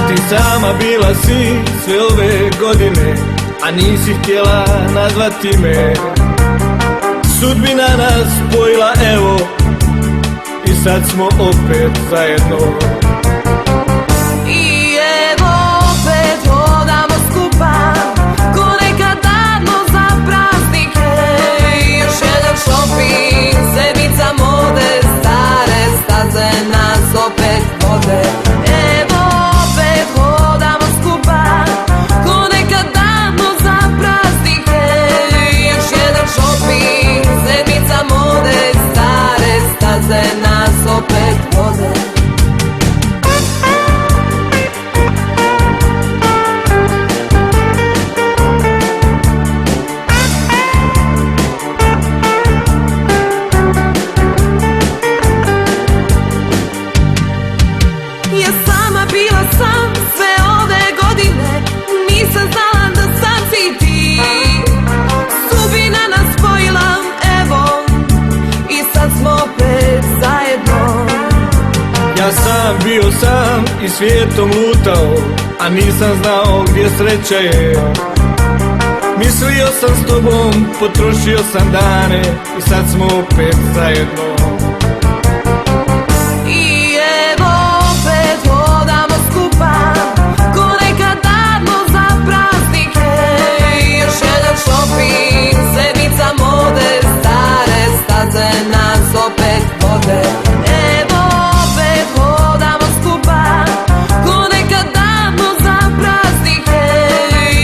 Ti sama bila si sve ove godine, a nisi htjela nazvati me. Sudbina nas spojila, evo, i sad smo opet zajedno. I evo opet hodamo skupa, ko nekad davno za praznike. Još jedan shopping, sedmica mode, stare staze nas opet vode. Evo opet hodamo skupa, ko nekad davno za praznike. Još jedan shopping, sedmica mode, stare staze nas opet vode. Ja sama bila sam sve ove godine, nisam znala da sam si ti. Sudbina nas spojila, evo, i sad smo opet zajedno. Ja sam bio sam i svijetom lutao, a nisam znao gdje sreća je. Mislio sam s tobom, potrošio sam dane, i sad smo opet zajedno. I evo opet hodamo skupa, ko nekad davno za praznike. Još jedan shopping, sedmica mode, stare staze nas opet vode. Evo opet hodamo skupa, ko nekad davno za praznike.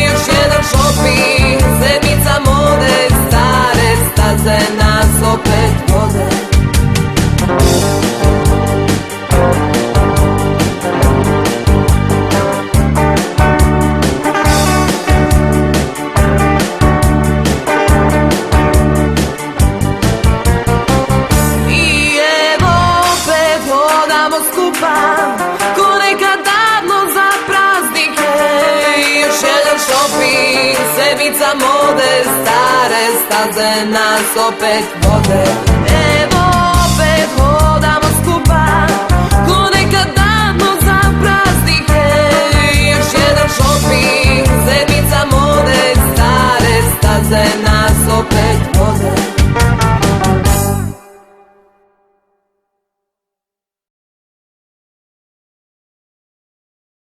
Još jedan shopping, sedmica mode, stare staze nas opet vode. I evo opet hodamo skupa, ko nekad davno za praznike. Još jedan shopping, sedmica mode, stare staze nas opet vode.